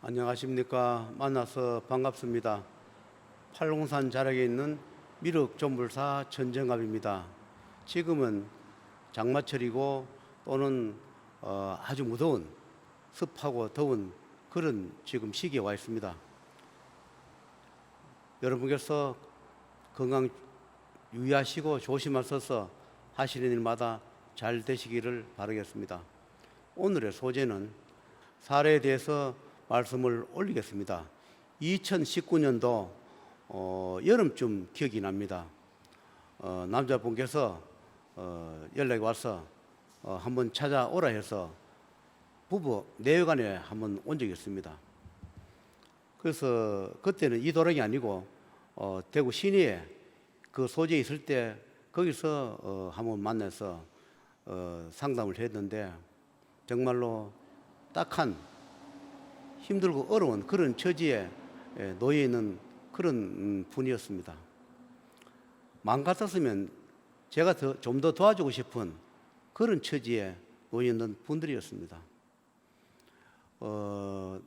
안녕하십니까. 만나서 반갑습니다. 팔공산 자락에 있는 미륵존불사 천정갑입니다. 지금은 장마철이고 또는 아주 무더운 습하고 더운 그런 지금 시기에 와 있습니다. 여러분께서 건강 유의하시고 조심하셔서 하시는 일마다 잘 되시기를 바라겠습니다. 오늘의 소재는 사례에 대해서 말씀을 올리겠습니다. 2019년도 여름쯤 기억이 납니다. 남자분께서 연락이 와서 한번 찾아오라 해서 부부 내외간에 한번 온 적이 있습니다. 그래서 그때는 이도령이 아니고 대구 시내에 그 소재에 있을 때 거기서 한번 만나서 상담을 했는데 정말로 딱한 힘들고 어려운 그런 처지에 놓여 있는 그런 분이었습니다. 마음 같았으면 제가 좀 더 도와주고 싶은 그런 처지에 놓여 있는 분들이었습니다.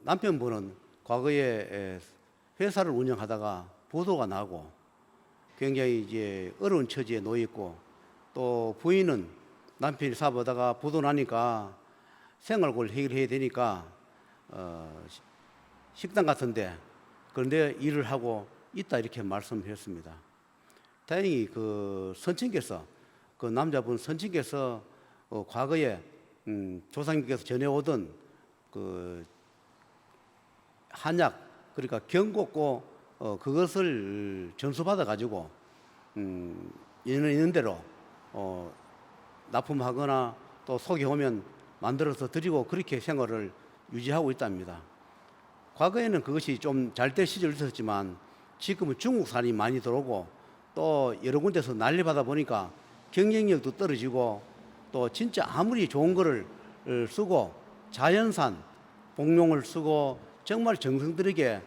남편분은 과거에 회사를 운영하다가 부도가 나고 굉장히 이제 어려운 처지에 놓여 있고, 또 부인은 남편이 사업하다가 부도 나니까 생활고를 해결해야 되니까 식당 같은데 그런데 일을 하고 있다 이렇게 말씀했습니다. 다행히 그 선친께서, 그 남자분 선친께서 과거에 조상님께서 전해오던 그 한약, 그러니까 경곡고 그것을 전수받아 가지고 있는 대로 납품하거나 또 속이 오면 만들어서 드리고 그렇게 생활을 유지하고 있답니다. 과거에는 그것이 좀 잘 될 시절이 있었지만 지금은 중국산이 많이 들어오고 또 여러 군데서 난리받아 보니까 경쟁력도 떨어지고, 또 진짜 아무리 좋은 거를 쓰고 자연산 복용을 쓰고 정말 정성 들이게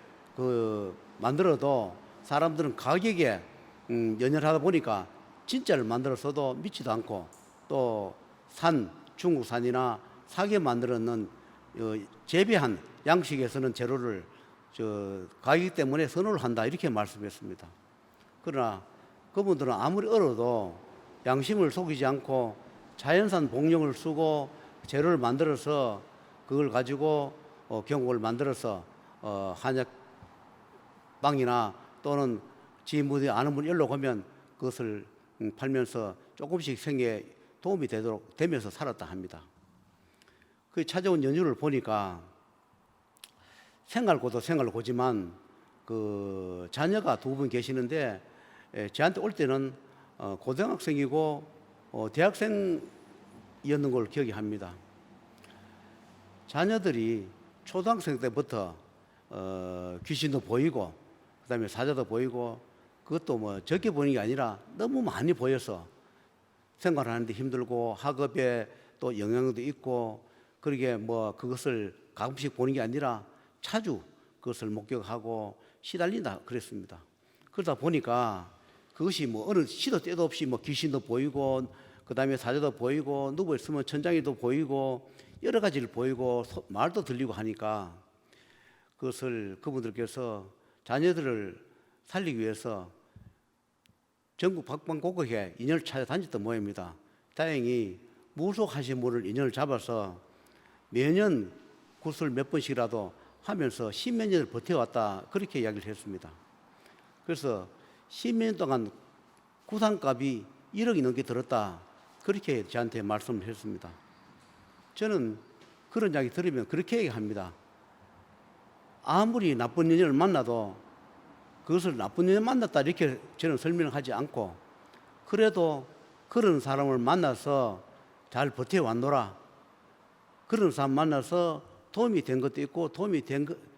만들어도 사람들은 가격에 연연하다 보니까 진짜를 만들어서도 믿지도 않고, 또 중국산이나 사게 만들었는 재배한 양식에서는 재료를 가격 때문에 선호를 한다 이렇게 말씀했습니다. 그러나 그분들은 아무리 얼어도 양심을 속이지 않고 자연산 복용을 쓰고 재료를 만들어서 그걸 가지고 경곡을 만들어서 한약방이나 또는 지인분이 아는 분이 연락 오면 그것을 팔면서 조금씩 생계에 도움이 되면서 살았다 합니다. 그 찾아온 연유를 보니까 생활고도 생활고지만 그 자녀가 두 분 계시는데 저한테 올 때는 고등학생이고 대학생이었는 걸 기억이 합니다. 자녀들이 초등학생 때부터 귀신도 보이고 그다음에 사자도 보이고, 그것도 뭐 적게 보이는 게 아니라 너무 많이 보여서 생활하는데 힘들고 학업에 또 영향도 있고, 그러게 뭐 그것을 가끔씩 보는 게 아니라 자주 그것을 목격하고 시달린다 그랬습니다. 그러다 보니까 그것이 뭐 어느 시도 때도 없이 뭐 귀신도 보이고 그다음에 사자도 보이고 누구 있으면 천장에도 보이고 여러 가지를 보이고 말도 들리고 하니까 그것을 그분들께서 자녀들을 살리기 위해서 전국 박방곡곡에 인연을 찾아다녔던 모양입니다. 다행히 무속하신 분을 인연을 잡아서 매년 구슬 몇 번씩이라도 하면서 10몇 년을 버텨왔다 그렇게 이야기를 했습니다. 그래서 10몇 년 동안 구상값이 1억이 넘게 들었다 그렇게 저한테 말씀을 했습니다. 저는 그런 이야기 들으면 그렇게 얘기합니다. 아무리 나쁜 인연을 만나도 그것을 나쁜 인연 만났다 이렇게 저는 설명을 하지 않고, 그래도 그런 사람을 만나서 잘 버텨왔노라, 그런 사람 만나서 도움이 된 것도 있고 도움이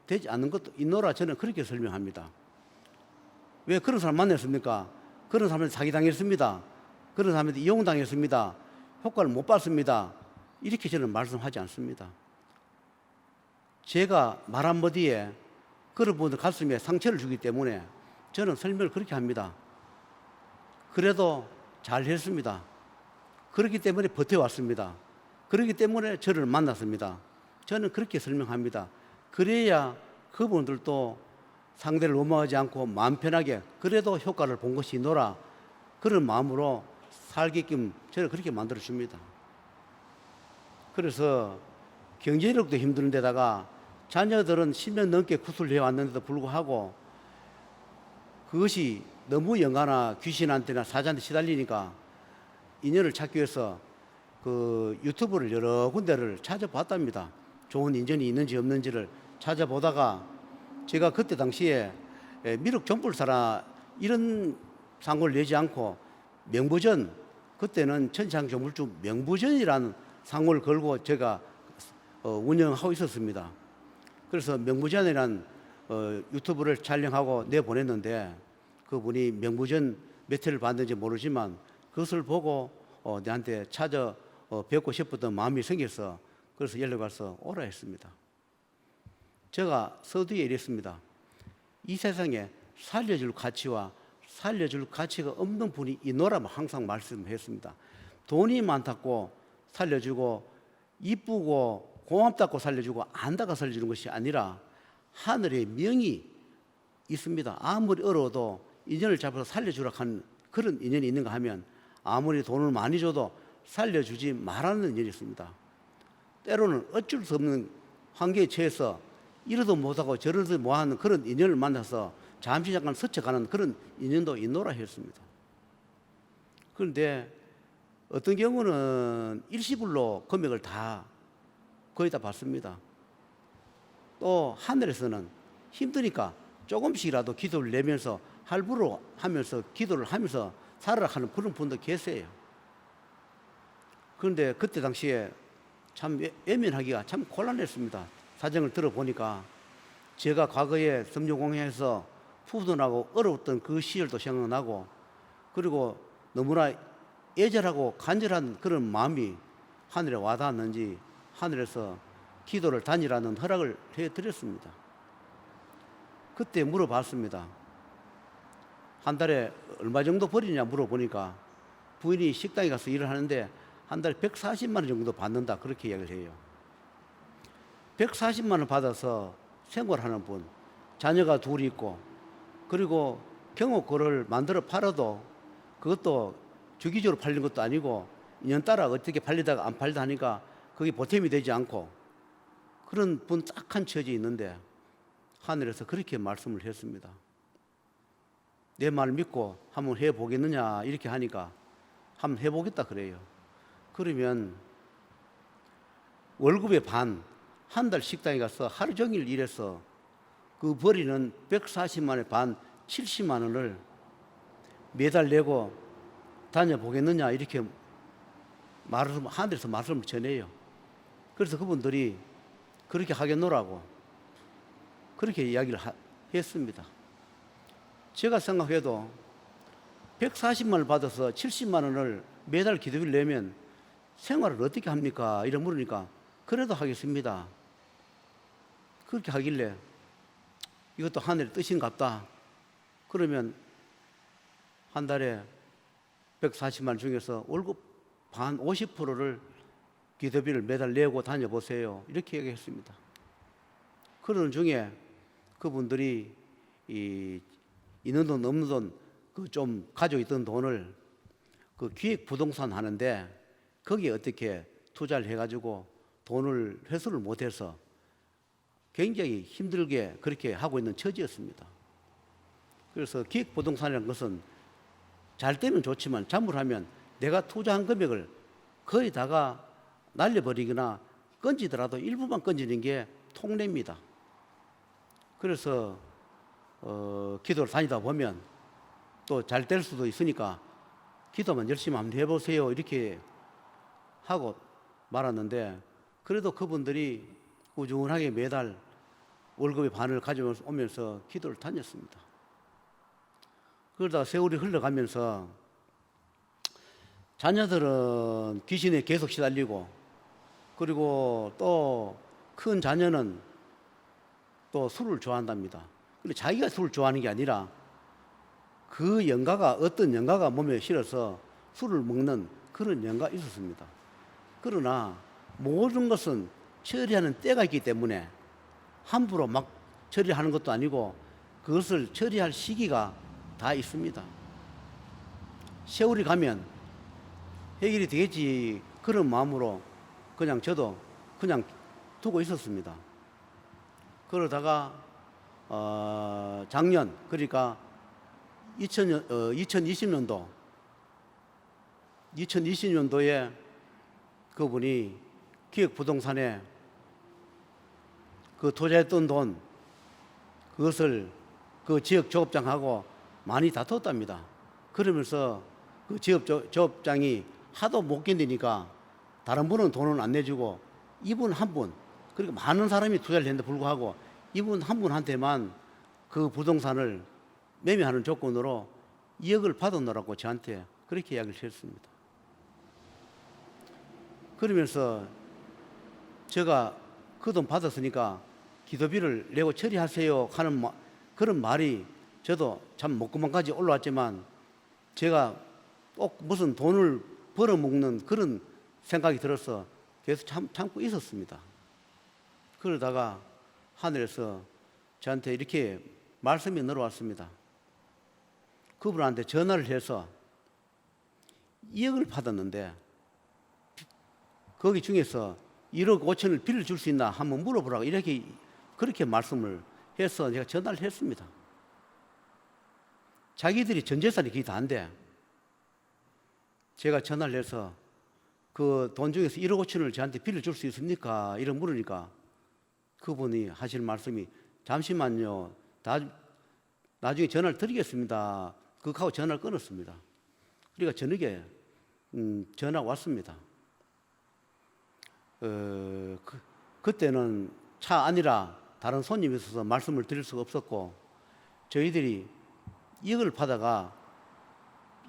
되지 않는 것도 있노라, 저는 그렇게 설명합니다. 왜 그런 사람 만났습니까? 그런 사람한테 사기당했습니다. 그런 사람한테 이용당했습니다. 효과를 못 봤습니다. 이렇게 저는 말씀하지 않습니다. 제가 말 한마디에 그런 분들 가슴에 상처를 주기 때문에 저는 설명을 그렇게 합니다. 그래도 잘 했습니다. 그렇기 때문에 버텨왔습니다. 그렇기 때문에 저를 만났습니다. 저는 그렇게 설명합니다. 그래야 그분들도 상대를 원망하지 않고 마음 편하게 그래도 효과를 본 것이 있노라 그런 마음으로 살게끔 저를 그렇게 만들어 줍니다. 그래서 경제력도 힘든 데다가 자녀들은 10년 넘게 구슬해 왔는데도 불구하고 그것이 너무 영가나 귀신한테나 사자한테 시달리니까 인연을 찾기 위해서 그 유튜브를 여러 군데를 찾아봤답니다. 좋은 인연이 있는지 없는지를 찾아보다가 제가 그때 당시에 미륵 존불사라 이런 상고를 내지 않고 명부전, 그때는 천상조물주 명부전이라는 상고를 걸고 제가 운영하고 있었습니다. 그래서 명부전이라는 유튜브를 촬영하고 내보냈는데 그분이 명부전 몇 회를 봤는지 모르지만 그것을 보고 내한테 찾아 뵙고 싶었던 마음이 생겨서 그래서 연락 와서 오라 했습니다. 제가 서두에 이랬습니다. 이 세상에 살려줄 가치와 살려줄 가치가 없는 분이 있노라고 항상 말씀했습니다. 돈이 많다고 살려주고 이쁘고 고맙다고 살려주고 안다고 살려주는 것이 아니라 하늘의 명이 있습니다. 아무리 어려워도 인연을 잡아서 살려주라 하는 그런 인연이 있는가 하면 아무리 돈을 많이 줘도 살려주지 말라는 인연이 있습니다. 때로는 어쩔 수 없는 환경에 처해서 이러도 못하고 저러도 못하는 그런 인연을 만나서 잠시 잠깐 스쳐가는 그런 인연도 있노라 했습니다. 그런데 어떤 경우는 일시불로 금액을 다 거의 다 받습니다. 또 하늘에서는 힘드니까 조금씩이라도 기도를 내면서 할부로 하면서 기도를 하면서 살아라 하는 그런 분도 계세요. 그런데 그때 당시에 참 외면하기가 참 곤란했습니다. 사정을 들어보니까 제가 과거에 섬유공회에서 푸근하고 어려웠던 그 시절도 생각나고 그리고 너무나 애절하고 간절한 그런 마음이 하늘에 와닿았는지 하늘에서 기도를 다니라는 허락을 해드렸습니다. 그때 물어봤습니다. 한 달에 얼마 정도 벌이냐 물어보니까 부인이 식당에 가서 일을 하는데 한 달에 140만 원 정도 받는다 그렇게 이야기를 해요. 140만 원 받아서 생활하는 분, 자녀가 둘이 있고 그리고 경옥고를 만들어 팔아도 그것도 주기적으로 팔리는 것도 아니고 인연 따라 어떻게 팔리다가 안 팔다 하니까 그게 보탬이 되지 않고 그런 분 딱 한 처지에 있는데 하늘에서 그렇게 말씀을 했습니다. 내 말 믿고 한번 해보겠느냐 이렇게 하니까 한번 해보겠다 그래요. 그러면 월급의 반, 한 달 식당에 가서 하루 종일 일해서 그 벌이는 140만 원의 반, 70만 원을 매달 내고 다녀보겠느냐 이렇게 말을 하늘에서 말씀을 전해요. 그래서 그분들이 그렇게 하겠노라고 그렇게 이야기를 했습니다. 제가 생각해도 140만 원을 받아서 70만 원을 매달 기도비를 내면 생활을 어떻게 합니까? 이래 물으니까 그래도 하겠습니다. 그렇게 하길래 이것도 하늘의 뜻인갑다. 그러면 한 달에 140만 원 중에서 월급 반 50%를 기도비를 매달 내고 다녀보세요. 이렇게 얘기했습니다. 그러는 중에 그분들이 있는 돈 없는 돈 그 좀 가지고 있던 돈을 그 기획 부동산 하는데 거기에 어떻게 투자를 해가지고 돈을 회수를 못해서 굉장히 힘들게 그렇게 하고 있는 처지였습니다. 그래서 기획 부동산이라는 것은 잘 되면 좋지만 잘못하면 내가 투자한 금액을 거의 다가 날려버리거나 건지더라도 일부만 건지는 게 통례입니다. 그래서 기도를 다니다 보면 또 잘 될 수도 있으니까 기도만 열심히 한번 해보세요 이렇게 하고 말았는데 그래도 그분들이 꾸준하게 매달 월급의 반을 가져오면서 기도를 다녔습니다. 그러다가 세월이 흘러가면서 자녀들은 귀신에 계속 시달리고 그리고 또 큰 자녀는 또 술을 좋아한답니다. 근데 자기가 술을 좋아하는 게 아니라 그 영가가 어떤 영가가 몸에 실어서 술을 먹는 그런 영가가 있었습니다. 그러나 모든 것은 처리하는 때가 있기 때문에 함부로 막 처리하는 것도 아니고 그것을 처리할 시기가 다 있습니다. 세월이 가면 해결이 되겠지 그런 마음으로 그냥 저도 그냥 두고 있었습니다. 그러다가 작년 그러니까 2020년도에 그분이 기획부동산에 그 투자했던 돈 그것을 그 지역 조업장하고 많이 다퉜답니다. 그러면서 그 지역 조업장이 하도 못 견디니까 다른 분은 돈은 안 내주고 이분 한 분, 그러니까 많은 사람이 투자를 했는데 불구하고 이분 한 분한테만 그 부동산을 매매하는 조건으로 2억을 받아놓으라고 저한테 그렇게 이야기를 했습니다. 그러면서 제가 그 돈 받았으니까 기도비를 내고 처리하세요 하는 그런 말이 저도 참 목구멍까지 올라왔지만 제가 꼭 무슨 돈을 벌어먹는 그런 생각이 들어서 계속 참고 있었습니다. 그러다가 하늘에서 저한테 이렇게 말씀이 내려왔습니다. 그분한테 전화를 해서 2억을 받았는데 거기 중에서 1억 5천을 빌려줄 수 있나 한번 물어보라고 이렇게 그렇게 말씀을 해서 제가 전화를 했습니다. 자기들이 전 재산이 그게 다인데 제가 전화를 해서 그 돈 중에서 1억 5천을 저한테 빌려줄 수 있습니까? 이런 물으니까 그분이 하시는 말씀이 잠시만요. 나중에 전화를 드리겠습니다. 그하고 전화를 끊었습니다. 그러니까 저녁에 전화가 왔습니다. 그때는 차 안이라 다른 손님이 있어서 말씀을 드릴 수가 없었고 저희들이 이걸 받아가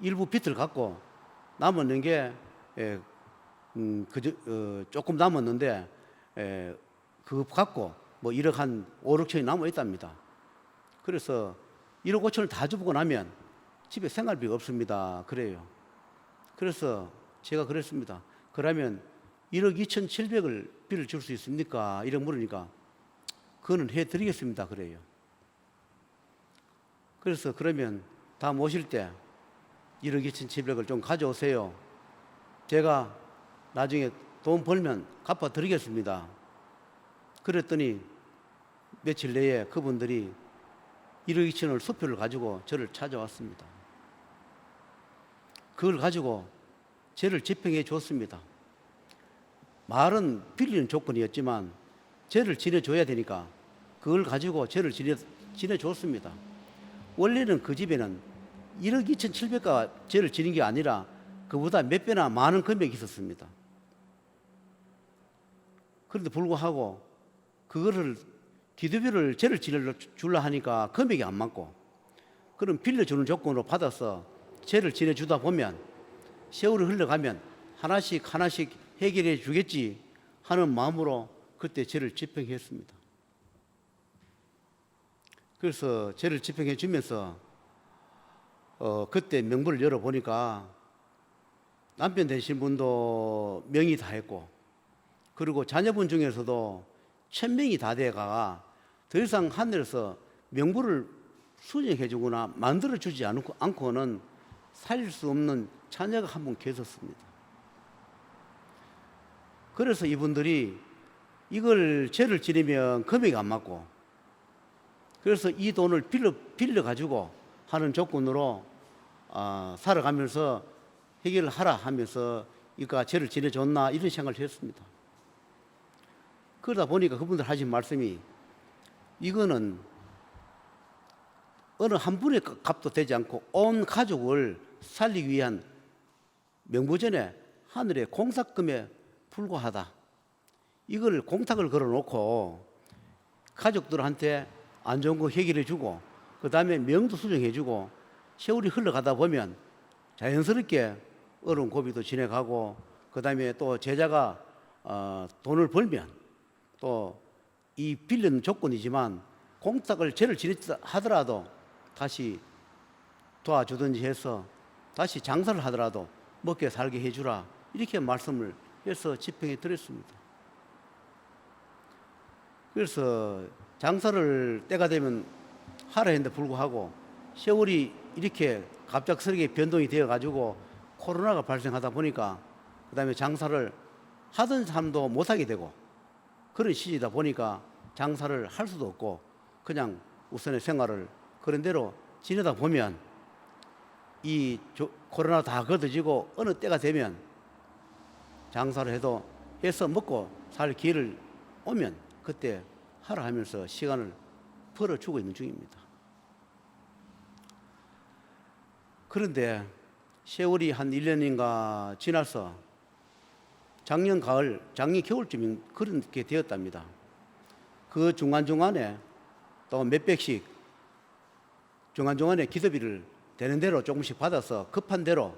일부 빚을 갖고 남았는 게 조금 남았는데 그거 갖고 뭐 1억 한 5, 6천이 남아 있답니다. 그래서 1억 5천을 다 주고 나면 집에 생활비가 없습니다. 그래요. 그래서 제가 그랬습니다. 그러면 1억 2,700을 빌을 줄 수 있습니까? 이렇게 물으니까 그거는 해드리겠습니다. 그래요. 그래서 그러면 다 모실 때 1억 2,700을 좀 가져오세요. 제가 나중에 돈 벌면 갚아드리겠습니다. 그랬더니 며칠 내에 그분들이 1억 2천을 수표를 가지고 저를 찾아왔습니다. 그걸 가지고 저를 집행해 줬습니다. 말은 빌리는 조건이었지만 저를 지내줘야 되니까 그걸 가지고 저를 지내줬습니다. 원래는 그 집에는 1억 2,700가 저를 지는 게 아니라 그보다 몇 배나 많은 금액이 있었습니다. 그런데 불구하고 그거를 기도비를 저를 지내주려 하니까 금액이 안 맞고 그럼 빌려주는 조건으로 받아서 저를 지내주다 보면 세월이 흘러가면 하나씩 해결해 주겠지 하는 마음으로 그때 저를 집행했습니다. 그래서 저를 집행해 주면서 그때 명부를 열어보니까 남편 되신 분도 명의 다 했고 그리고 자녀분 중에서도 1000명이 다 돼가 더 이상 하늘에서 명부를 수정해 주거나 만들어 주지 않고는 살릴 수 없는 자녀가 한 분 계셨습니다. 그래서 이분들이 이걸 죄를 지르면 금액이 안 맞고 그래서 이 돈을 빌려 가지고 하는 조건으로 살아가면서 해결을 하라 하면서 이거 죄를 지내줬나 이런 생각을 했습니다. 그러다 보니까 그분들 하신 말씀이 이거는 어느 한 분의 값도 되지 않고 온 가족을 살리기 위한 명부전에 하늘의 공삭금에 불과하다. 이걸 공탁을 걸어놓고 가족들한테 안 좋은 거 해결해주고 그 다음에 명도 수정해주고 세월이 흘러가다 보면 자연스럽게 어려운 고비도 지내가고 그 다음에 또 제자가 돈을 벌면 또 이 빌리는 조건이지만 공탁을 죄를 지냈다 하더라도 다시 도와주든지 해서 다시 장사를 하더라도 먹게 살게 해주라 이렇게 말씀을 해서 집행해 드렸습니다. 그래서 장사를 때가 되면 하라 했는데 불구하고 세월이 이렇게 갑작스럽게 변동이 되어 가지고 코로나가 발생하다 보니까 그다음에 장사를 하던 사람도 못하게 되고 그런 시기다 보니까 장사를 할 수도 없고 그냥 우선의 생활을 그런 대로 지내다 보면 이 코로나 다 걷어지고 어느 때가 되면 장사를 해서 먹고 살 기회를 오면 그때 하라 하면서 시간을 벌어주고 있는 중입니다. 그런데 세월이 한 1년인가 지나서 작년 가을, 작년 겨울쯤 그렇게 되었답니다. 그 중간중간에 또 몇백씩 중간중간에 기도비를 되는 대로 조금씩 받아서 급한 대로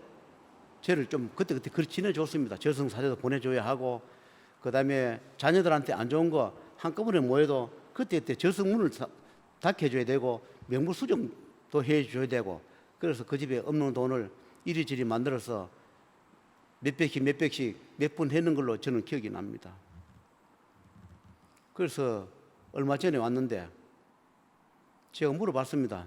저를 좀 그때그때 그렇게 지내줬습니다. 저승사자도 보내줘야 하고 그 다음에 자녀들한테 안 좋은 거 한꺼번에 모여도 그때 저승문을 닫혀줘야 되고 명부수정도 해줘야 되고 그래서 그 집에 없는 돈을 이리저리 만들어서 몇백씩 몇 번 했는 걸로 저는 기억이 납니다. 그래서 얼마 전에 왔는데 제가 물어봤습니다.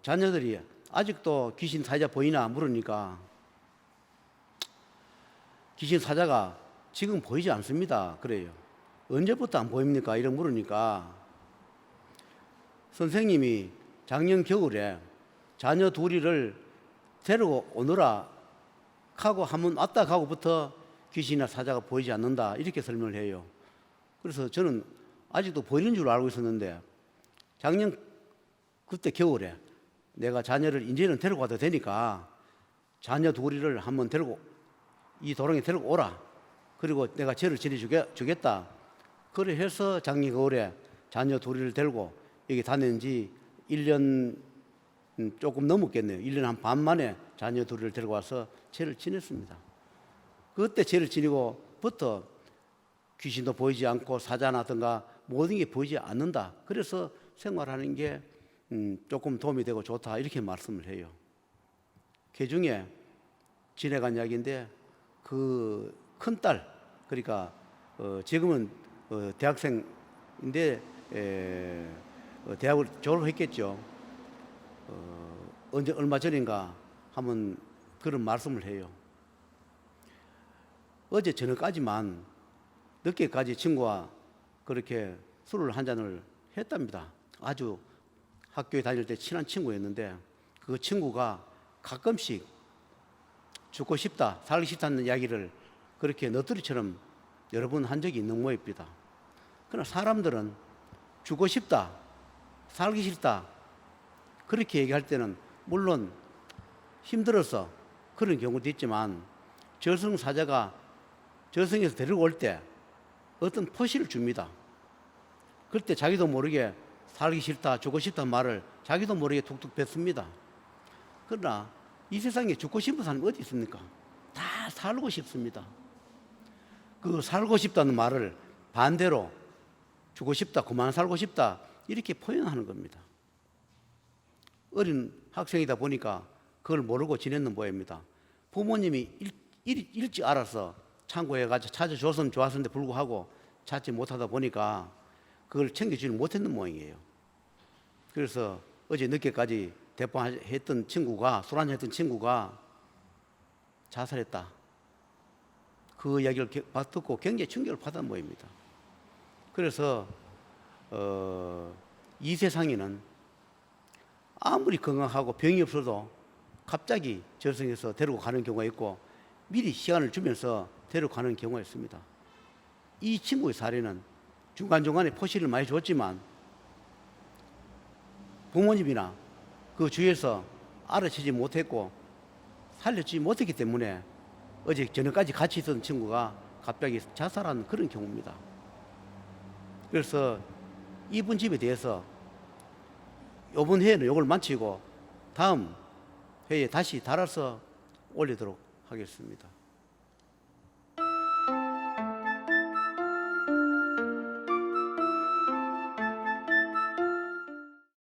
자녀들이 아직도 귀신 사자 보이나 물으니까 귀신 사자가 지금 보이지 않습니다. 그래요. 언제부터 안 보입니까? 이런 물으니까 선생님이 작년 겨울에 자녀 둘이를 데리고 오느라 하고 한번 왔다 가고부터 귀신이나 사자가 보이지 않는다 이렇게 설명을 해요. 그래서 저는 아직도 보이는 줄 알고 있었는데 작년 그때 겨울에 내가 자녀를 이제는 데리고 가도 되니까 자녀 둘이를 한번 데리고 이 도랑에 데리고 오라. 그리고 내가 죄를 지내주겠다. 그래 해서 작년 겨울에 자녀 둘이를 데리고 여기 다닌 지 1년 조금 넘었겠네요. 1년 한 반 만에 자녀 둘이를 데리고 와서 죄를 지냈습니다. 그때 죄를 지내고부터 귀신도 보이지 않고 사자나든가 모든 게 보이지 않는다. 그래서 생활하는 게 조금 도움이 되고 좋다 이렇게 말씀을 해요. 그 중에 지내간 이야기인데 그 큰딸 그러니까 지금은 대학생인데 대학을 졸업했겠죠. 언제 얼마 전인가 한번 그런 말씀을 해요. 어제 저녁까지만 늦게까지 친구와 그렇게 술을 한 잔을 했답니다. 아주 학교에 다닐 때 친한 친구였는데 그 친구가 가끔씩 죽고 싶다, 살기 싫다는 이야기를 그렇게 너뚜리처럼 여러 번 한 적이 있는 모양입니다. 그러나 사람들은 죽고 싶다, 살기 싫다 그렇게 얘기할 때는 물론 힘들어서 그런 경우도 있지만 저승사자가 저승에서 데리고 올 때 어떤 포시를 줍니다. 그때 자기도 모르게 살기 싫다, 죽고 싶다는 말을 자기도 모르게 툭툭 뱉습니다. 그러나 이 세상에 죽고 싶은 사람이 어디 있습니까? 다 살고 싶습니다. 그 살고 싶다는 말을 반대로 죽고 싶다, 그만 살고 싶다 이렇게 표현하는 겁니다. 어린 학생이다 보니까 그걸 모르고 지냈는 모양입니다. 부모님이 일찍 알아서 참고해 가지고 찾아줬으면 좋았는데 불구하고 찾지 못하다 보니까 그걸 챙겨주지 못했는 모양이에요. 그래서 어제 늦게까지 대포했던 친구가 술 한잔 했던 친구가 자살했다. 그 이야기를 듣고 굉장히 충격을 받은 모양입니다. 그래서 이 세상에는 아무리 건강하고 병이 없어도 갑자기 저승에서 데리고 가는 경우가 있고 미리 시간을 주면서 데리고 가는 경우가 있습니다. 이 친구의 사례는 중간중간에 포시를 많이 줬지만 부모님이나 그 주위에서 알아채지 못했고 살려주지 못했기 때문에 어제 저녁까지 같이 있던 친구가 갑자기 자살한 그런 경우입니다. 그래서 이분 집에 대해서 이번 회에는 이걸 마치고 다음 회에 다시 달아서 올리도록 하겠습니다.